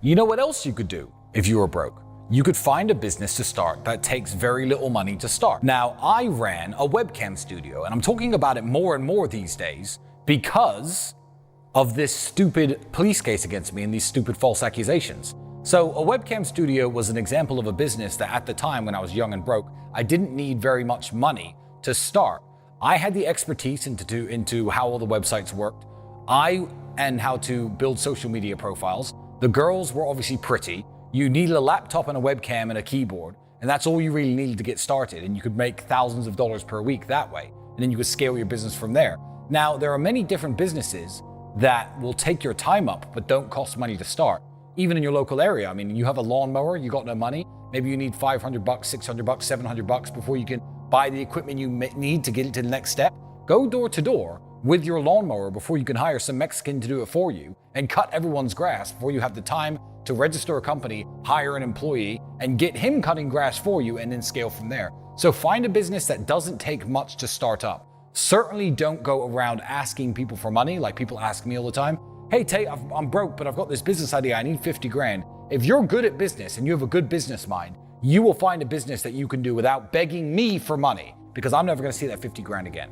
You know what else you could do if you were broke? You could find a business to start that takes very little money to start. Now, I ran a webcam studio, and I'm talking about it more and more these days because of this stupid police case against me and these stupid false accusations. So a webcam studio was an example of a business that at the time when I was young and broke, I didn't need very much money to start. I had the expertise into how all the websites worked, and how to build social media profiles. The girls were obviously pretty. You needed a laptop and a webcam and a keyboard, and that's all you really needed to get started. And you could make thousands of dollars per week that way. And then you could scale your business from there. Now, there are many different businesses that will take your time up, but don't cost money to start. Even in your local area. I mean, you have a lawnmower, you got no money. Maybe you need $500, $600, $700 before you can buy the equipment you need to get it to the next step. Go door to door with your lawnmower before you can hire some Mexican to do it for you and cut everyone's grass before you have the time to register a company, hire an employee, and get him cutting grass for you and then scale from there. So find a business that doesn't take much to start up. Certainly don't go around asking people for money like people ask me all the time. Hey Tate, I'm broke, but I've got this business idea. I need 50 grand. If you're good at business and you have a good business mind, you will find a business that you can do without begging me for money, because I'm never going to see that 50 grand again.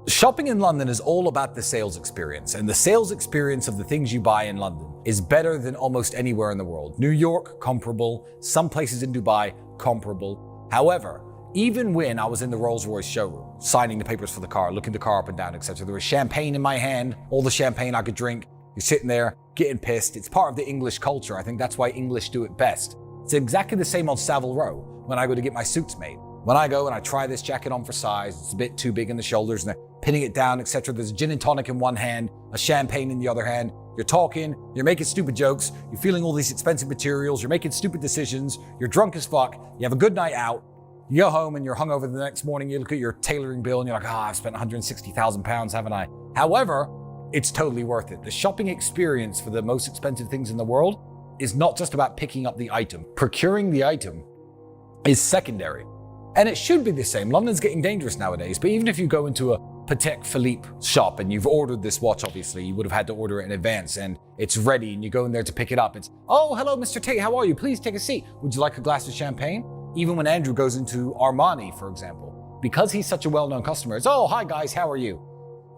Shopping in London is all about the sales experience, and the sales experience of the things you buy in London is better than almost anywhere in the world. New York, comparable. Some places in Dubai, comparable. However, even when I was in the Rolls-Royce showroom, signing the papers for the car, looking the car up and down, etc., there was champagne in my hand, all the champagne I could drink. You're sitting there, getting pissed. It's part of the English culture. I think that's why English do it best. It's exactly the same on Savile Row when I go to get my suits made. When I go and I try this jacket on for size, it's a bit too big in the shoulders and they're pinning it down, etc. There's a gin and tonic in one hand, a champagne in the other hand. You're talking, you're making stupid jokes, you're feeling all these expensive materials, you're making stupid decisions, you're drunk as fuck, you have a good night out, you go home and you're hungover the next morning, you look at your tailoring bill and you're like, I've spent 160,000 pounds, haven't I? However, it's totally worth it. The shopping experience for the most expensive things in the world is not just about picking up the item. Procuring the item is secondary. And it should be the same. London's getting dangerous nowadays, but even if you go into a Patek Philippe shop and you've ordered this watch, obviously, you would have had to order it in advance and it's ready and you go in there to pick it up. It's, oh, hello, Mr. Tate, how are you? Please take a seat. Would you like a glass of champagne? Even when Andrew goes into Armani, for example, because he's such a well-known customer, it's, oh, hi guys, how are you?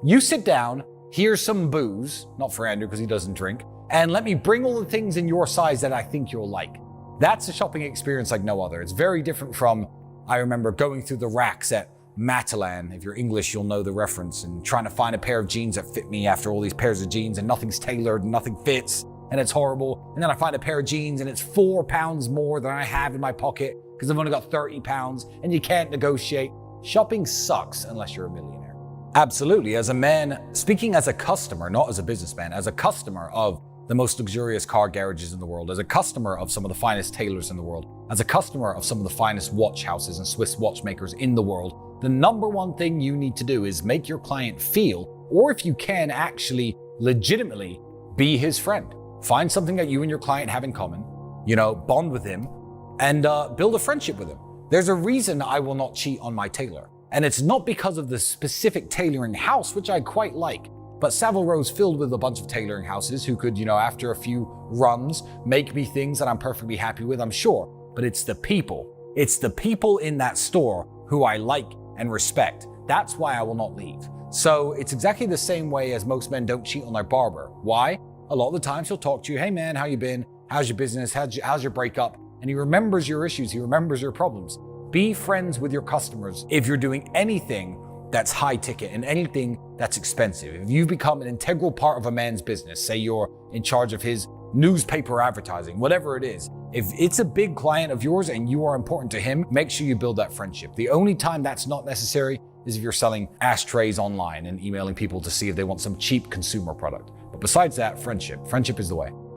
You sit down, here's some booze, not for Andrew because he doesn't drink, and let me bring all the things in your size that I think you'll like. That's a shopping experience like no other. It's very different from, I remember going through the racks at Matalan. If you're English, you'll know the reference, and trying to find a pair of jeans that fit me after all these pairs of jeans and nothing's tailored and nothing fits and it's horrible. And then I find a pair of jeans and it's £4 more than I have in my pocket because I've only got 30 pounds and you can't negotiate. Shopping sucks unless you're a millionaire. Absolutely. As a man, speaking as a customer, not as a businessman, as a customer of the most luxurious car garages in the world, as a customer of some of the finest tailors in the world, as a customer of some of the finest watch houses and Swiss watchmakers in the world, the number one thing you need to do is make your client feel, or if you can actually legitimately be his friend. Find something that you and your client have in common, bond with him and build a friendship with him. There's a reason I will not cheat on my tailor. And it's not because of the specific tailoring house, which I quite like, but Savile Row's filled with a bunch of tailoring houses who could, after a few runs, make me things that I'm perfectly happy with, I'm sure. But it's the people. It's the people in that store who I like and respect. That's why I will not leave. So it's exactly the same way as most men don't cheat on their barber. Why? A lot of the times he'll talk to you, hey man, how you been? How's your business? How's your breakup? And he remembers your issues. He remembers your problems. Be friends with your customers if you're doing anything that's high ticket and anything that's expensive. If you've become an integral part of a man's business, say you're in charge of his newspaper advertising, whatever it is, if it's a big client of yours and you are important to him, make sure you build that friendship. The only time that's not necessary is if you're selling ashtrays online and emailing people to see if they want some cheap consumer product. But besides that, friendship is the way.